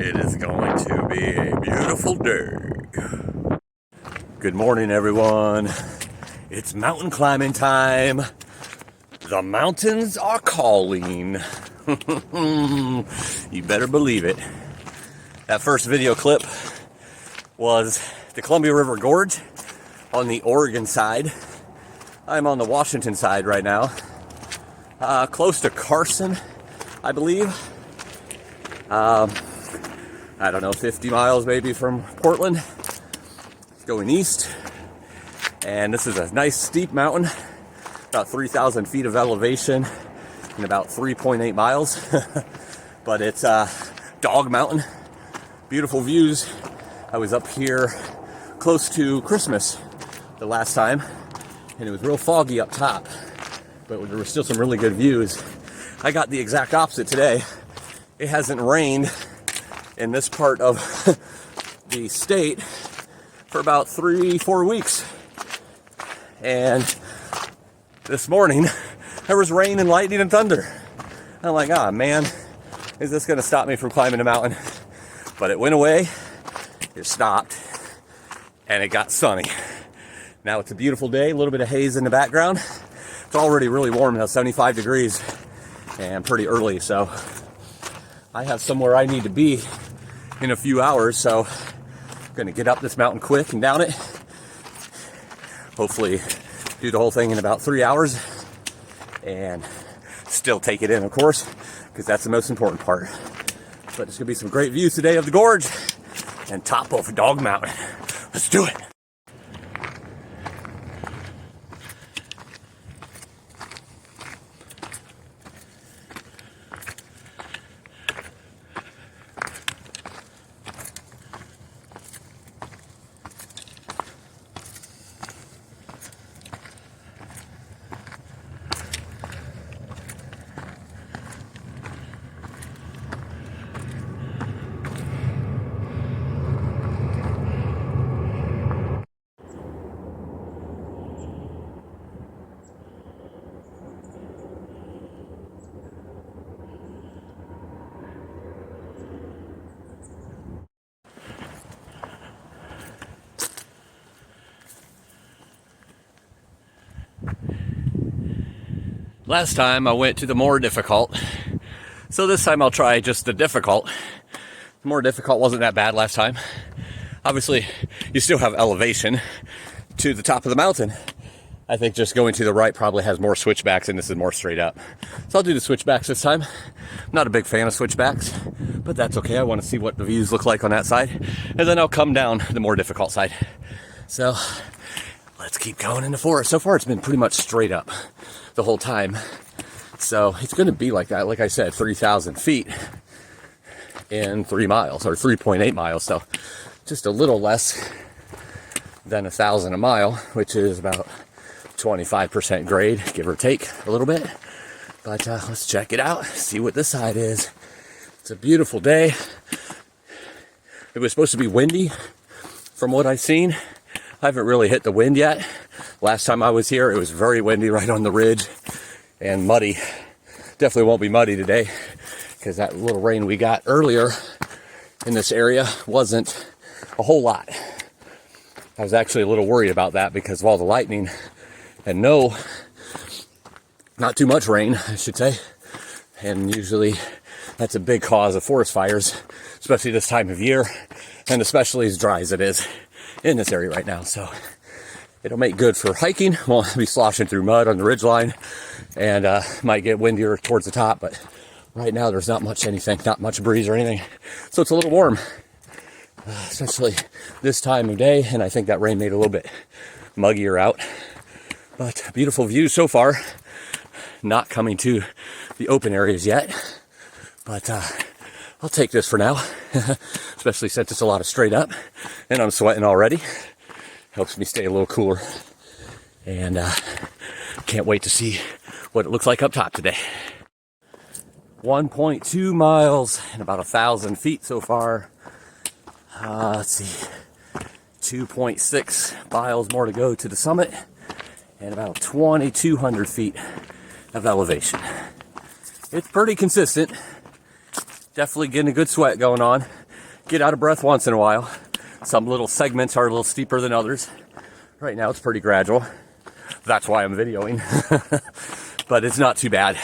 It is going to be a beautiful day. Good morning, everyone. It's mountain climbing time. The mountains are calling. You better believe it. That first video clip was the Columbia River Gorge on the Oregon side. I'm on the Washington side right now, close to Carson, I believe. I don't know, 50 miles maybe from Portland. It's going east, and this is a nice steep mountain, about 3,000 feet of elevation and about 3.8 miles. But it's Dog Mountain. Beautiful views. I was up here close to Christmas the last time, and it was real foggy up top, but there were still some really good views. I got the exact opposite today. It hasn't rained in this part of the state for about 3-4 weeks. And this morning, there was rain and lightning and thunder. I'm like, ah, man, is this gonna stop me from climbing a mountain? But it went away, it stopped, and it got sunny. Now it's a beautiful day, a little bit of haze in the background. It's already really warm now, 75 degrees, and pretty early, so I have somewhere I need to be in a few hours, so I'm gonna get up this mountain quick and down it. Hopefully do the whole thing in about 3 hours and still take it in, of course, because that's the most important part. But there's gonna be some great views today of the gorge and top of Dog Mountain. Let's do it. Last time I went to the more difficult, so this time I'll try just the difficult. The more difficult wasn't that bad last time. Obviously, you still have elevation to the top of the mountain. I think just going to the right probably has more switchbacks, and this is more straight up. So I'll do the switchbacks this time. I'm not a big fan of switchbacks, but that's okay. I want to see what the views look like on that side, and then I'll come down the more difficult side. So let's keep going in the forest. So far, it's been pretty much straight up the whole time. So it's going to be like that. Like I said, 3,000 feet in 3 miles, or 3.8 miles. So just a little less than 1,000 a mile, which is about 25% grade, give or take a little bit. But let's check it out, see what this side is. It's a beautiful day. It was supposed to be windy from what I've seen. I haven't really hit the wind yet. Last time I was here, it was very windy right on the ridge and muddy. Definitely won't be muddy today because that little rain we got earlier in this area wasn't a whole lot. I was actually a little worried about that because of all the lightning and not too much rain, I should say. And usually that's a big cause of forest fires, especially this time of year, and especially as dry as it is in this area right now. So it'll make good for hiking. Won't be sloshing through mud on the ridgeline, and might get windier towards the top, but right now there's not much breeze or anything. So it's a little warm, especially this time of day, and I think that rain made it a little bit muggier out. But beautiful views so far. Not coming to the open areas yet, but I'll take this for now, especially since it's a lot of straight up, and I'm sweating already. Helps me stay a little cooler, and can't wait to see what it looks like up top today. 1.2 miles and about 1,000 feet so far. Let's see, 2.6 miles more to go to the summit, and about 2,200 feet of elevation. It's pretty consistent. Definitely getting a good sweat going on. get out of breath once in a while. Some little segments are a little steeper than others. Right now it's pretty gradual. That's why I'm videoing. But it's not too bad.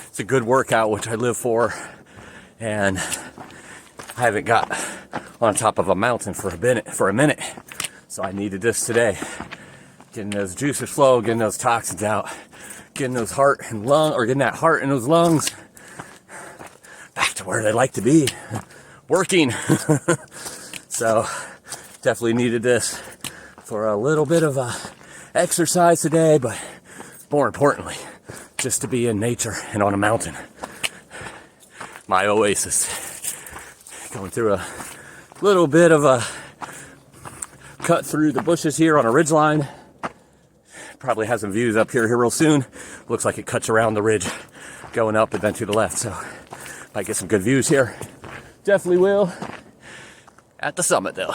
It's a good workout, which I live for. And I haven't got on top of a mountain for a minute. So I needed this today. Getting those juices flow, getting those toxins out, getting those getting that heart in those lungs back to where they like to be, working. So definitely needed this for a little bit of exercise today, but more importantly, just to be in nature and on a mountain. My oasis. Going through a little bit of a cut through the bushes here on a ridge line. Probably has some views up here real soon. Looks like it cuts around the ridge going up and then to the left, so might get some good views here. Definitely will at the summit though.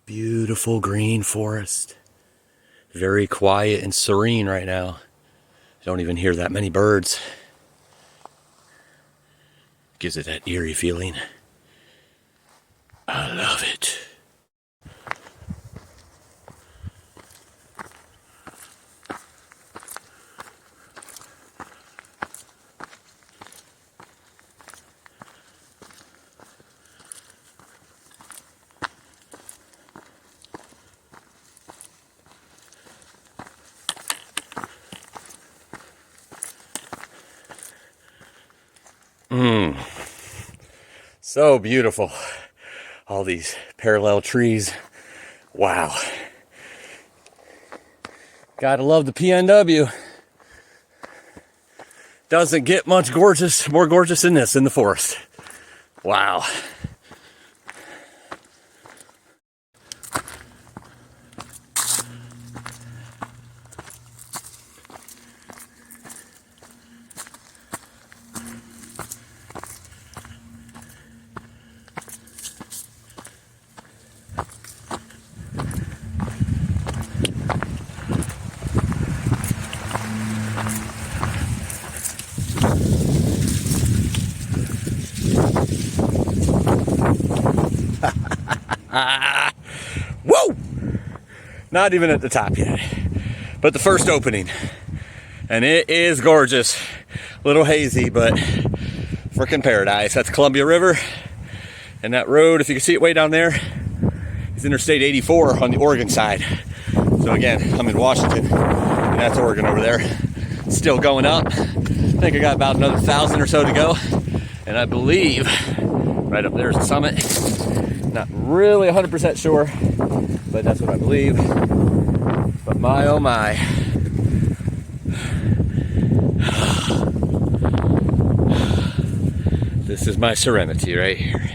Beautiful green forest. Very quiet and serene right now. I don't even hear that many birds. Gives it that eerie feeling. I love it. So beautiful. All these parallel trees. Wow. Gotta love the PNW. Doesn't get much more gorgeous than this in the forest. Wow. Whoa! Not even at the top yet, but the first opening, and it is gorgeous. A little hazy, but freaking paradise. That's Columbia River, and that road, if you can see it way down there, is Interstate 84 on the Oregon side. So again, I'm in Washington, and that's Oregon over there. Still going up. I think I got about another 1,000 or so to go, and I believe right up there is the summit. Not really 100% sure, but that's what I believe. But my oh my. This is my serenity right here.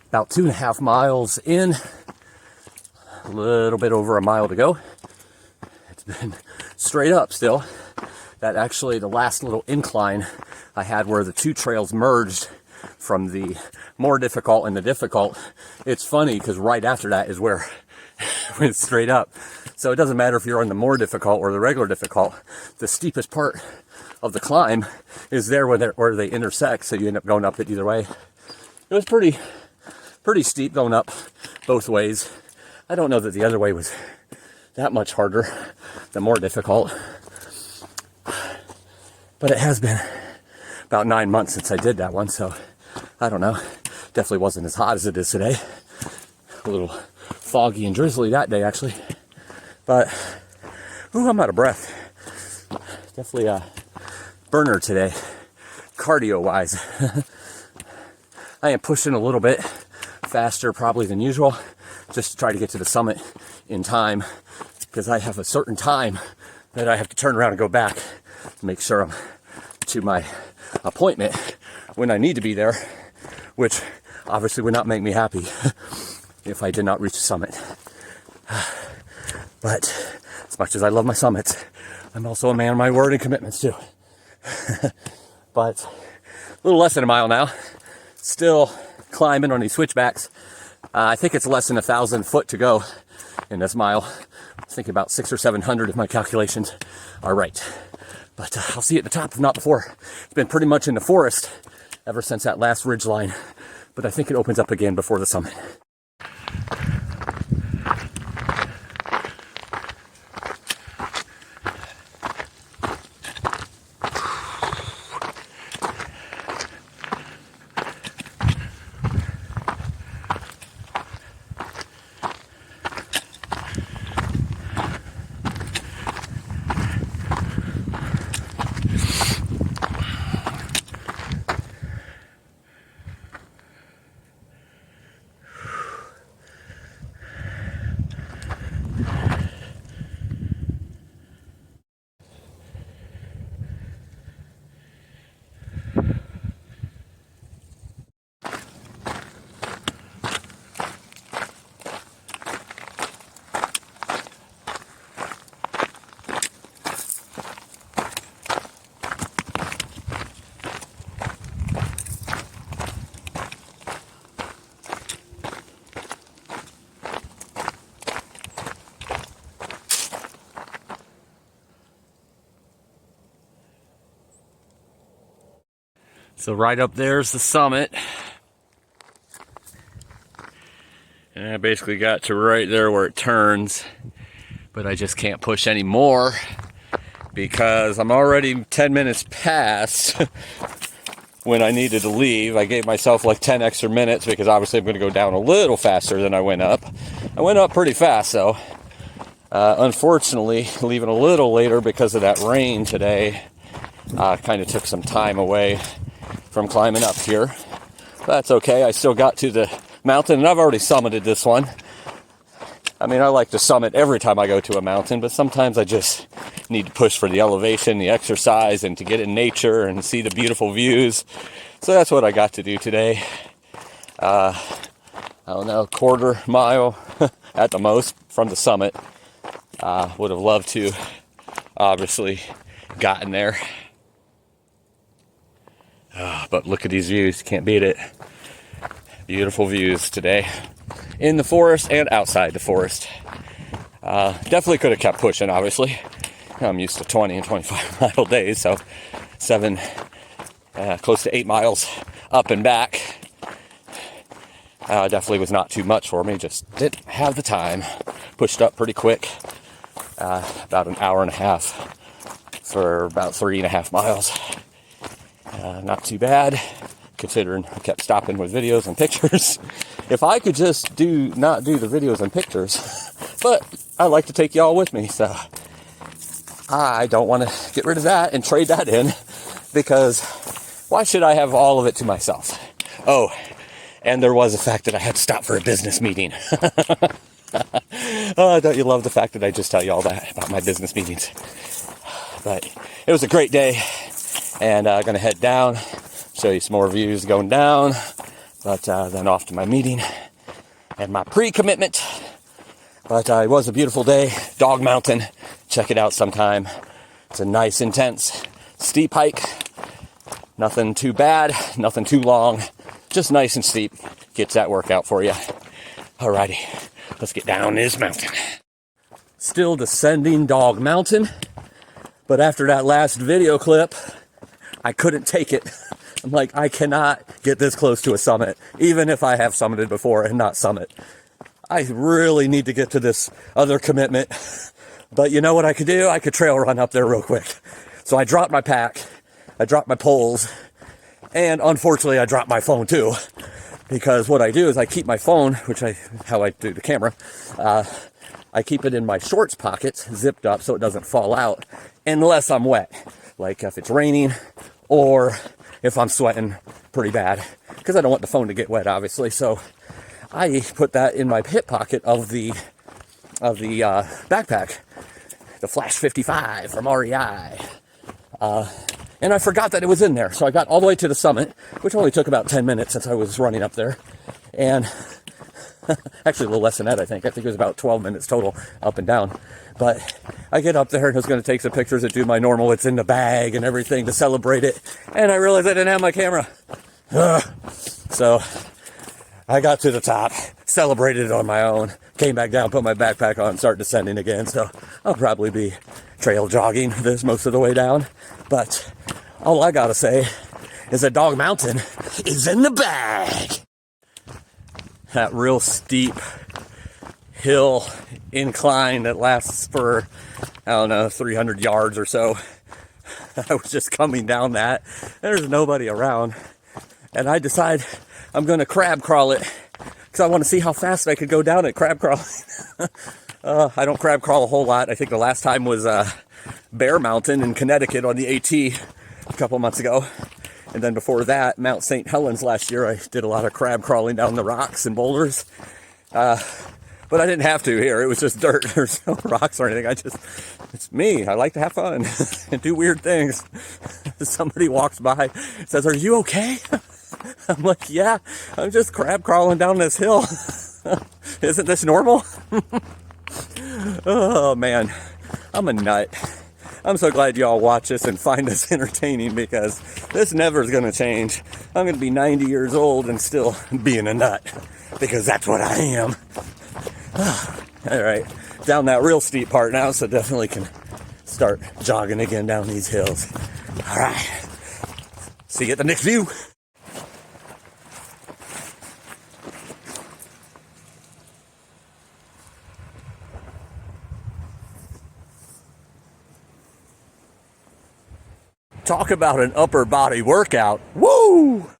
About 2.5 miles in, a little bit over a mile to go. It's been straight up still. That actually, the last little incline I had where the two trails merged from the more difficult and the difficult. It's funny because right after that is where it went straight up. So it doesn't matter if you're on the more difficult or the regular difficult. The steepest part of the climb is there where they intersect, so you end up going up it either way. It was pretty steep going up both ways. I don't know that the other way was that much harder, the more difficult. But it has been about 9 months since I did that one, so I don't know. Definitely wasn't as hot as it is today. A little foggy and drizzly that day, actually. But, ooh, I'm out of breath. Definitely a burner today, cardio-wise. I am pushing a little bit faster probably than usual, just to try to get to the summit in time, because I have a certain time that I have to turn around and go back to make sure I'm to my appointment when I need to be there, which obviously would not make me happy if I did not reach the summit. But as much as I love my summits, I'm also a man of my word and commitments too. But a little less than a mile now, still climbing on these switchbacks. I think it's less than 1,000 foot to go in this mile. I think about 600 or 700 if my calculations are right. But I'll see it at the top, if not before. It's been pretty much in the forest ever since that last ridge line, but I think it opens up again before the summit. So right up there's the summit. And I basically got to right there where it turns, but I just can't push any more because I'm already 10 minutes past when I needed to leave. I gave myself like 10 extra minutes because obviously I'm going to go down a little faster than I went up. I went up pretty fast though. Unfortunately, leaving a little later because of that rain today kind of took some time away from climbing up here. That's okay. I still got to the mountain, and I've already summited this one. I mean, I like to summit every time I go to a mountain, but sometimes I just need to push for the elevation, the exercise, and to get in nature and see the beautiful views. So that's what I got to do today. I don't know, quarter mile at the most from the summit. Would have loved to, obviously, gotten there. But look at these views, can't beat it. Beautiful views today in the forest and outside the forest. Definitely could have kept pushing, obviously. I'm used to 20 and 25 mile days, so close to 8 miles up and back. Definitely was not too much for me, just didn't have the time. Pushed up pretty quick, about an hour and a half for about 3.5 miles. Not too bad, considering I kept stopping with videos and pictures. If I could just not do the videos and pictures, but I like to take y'all with me, so I don't want to get rid of that and trade that in, because why should I have all of it to myself? Oh, and there was the fact that I had to stop for a business meeting. Oh, don't you love the fact that I just tell you all that about my business meetings? But it was a great day. And I'm going to head down, show you some more views going down, but then off to my meeting and my pre-commitment. But it was a beautiful day, Dog Mountain. Check it out sometime. It's a nice, intense, steep hike. Nothing too bad, nothing too long, just nice and steep. Gets that workout for you. Alrighty, let's get down this mountain. Still descending Dog Mountain. But after that last video clip, I couldn't take it. I'm like, I cannot get this close to a summit, even if I have summited before and not summit. I really need to get to this other commitment. But you know what I could do? I could trail run up there real quick. So I dropped my pack, I dropped my poles, and unfortunately I dropped my phone too. Because what I do is I keep my phone, how I do the camera, I keep it in my shorts pockets, zipped up so it doesn't fall out, unless I'm wet. Like if it's raining or if I'm sweating pretty bad. Because I don't want the phone to get wet, obviously. So I put that in my hip pocket of the backpack, the Flash 55 from REI. And I forgot that it was in there. So I got all the way to the summit, which only took about 10 minutes since I was running up there. And actually a little less than that, I think. I think it was about 12 minutes total up and down. But I get up there and I was going to take some pictures and do my normal, it's in the bag and everything to celebrate it. And I realized I didn't have my camera. So I got to the top, celebrated it on my own, came back down, put my backpack on, start descending again. So I'll probably be trail jogging this most of the way down. But all I gotta say is that Dog Mountain is in the bag. That real steep hill incline that lasts for, I don't know, 300 yards or so. I was just coming down that. There's nobody around. And I decide I'm going to crab crawl it because I want to see how fast I could go down it crab crawling. I don't crab crawl a whole lot. I think the last time was Bear Mountain in Connecticut on the AT a couple months ago. And then before that, Mount St. Helens last year, I did a lot of crab crawling down the rocks and boulders. But I didn't have to here. It was just dirt. There's no rocks or anything. It's me. I like to have fun and do weird things. Somebody walks by, says, "Are you okay?" I'm like, "Yeah, I'm just crab crawling down this hill." Isn't this normal? Oh, man. I'm a nut. I'm so glad y'all watch this and find this entertaining because this never is going to change. I'm going to be 90 years old and still being a nut because that's what I am. All right, down that real steep part now, so definitely can start jogging again down these hills. All right, see you at the next view. Talk about an upper body workout. Woo!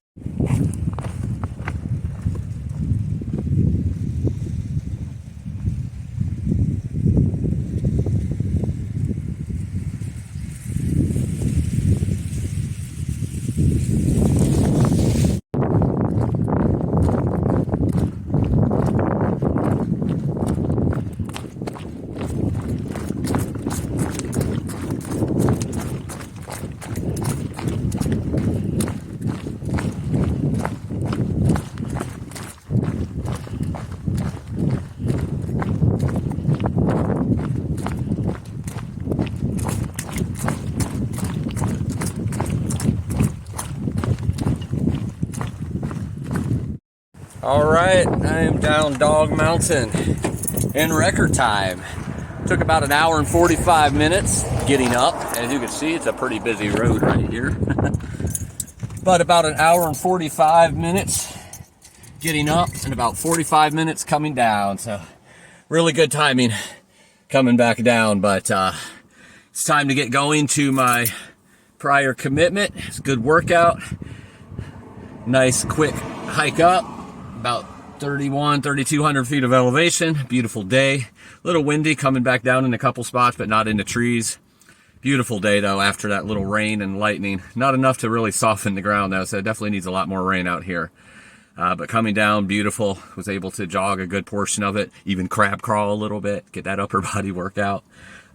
All right, I am down Dog Mountain in record time. Took about an hour and 45 minutes getting up. As you can see, it's a pretty busy road right here. But about an hour and 45 minutes getting up and about 45 minutes coming down. So really good timing coming back down. But it's time to get going to my prior commitment. It's a good workout. Nice quick hike up. About 3,200 feet of elevation. Beautiful day. A little windy coming back down in a couple spots, but not in the trees. Beautiful day though after that little rain and lightning. Not enough to really soften the ground though, so it definitely needs a lot more rain out here. But coming down, beautiful. Was able to jog a good portion of it, even crab crawl a little bit, get that upper body workout.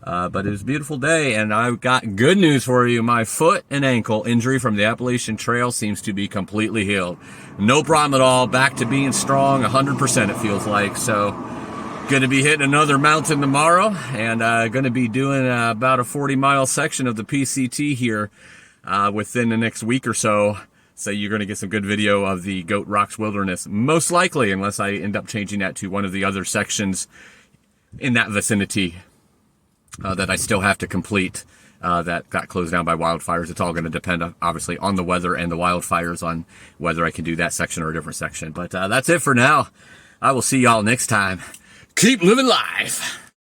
But it was a beautiful day, and I've got good news for you. My foot and ankle injury from the Appalachian Trail seems to be completely healed. No problem at all. Back to being strong, 100% it feels like. So, going to be hitting another mountain tomorrow, and going to be doing about a 40-mile section of the PCT here within the next week or so. So you're going to get some good video of the Goat Rocks Wilderness, most likely, unless I end up changing that to one of the other sections in that vicinity that I still have to complete that got closed down by wildfires. It's all going to depend, obviously, on the weather and the wildfires, on whether I can do that section or a different section. But that's it for now. I will see y'all next time. Keep living life.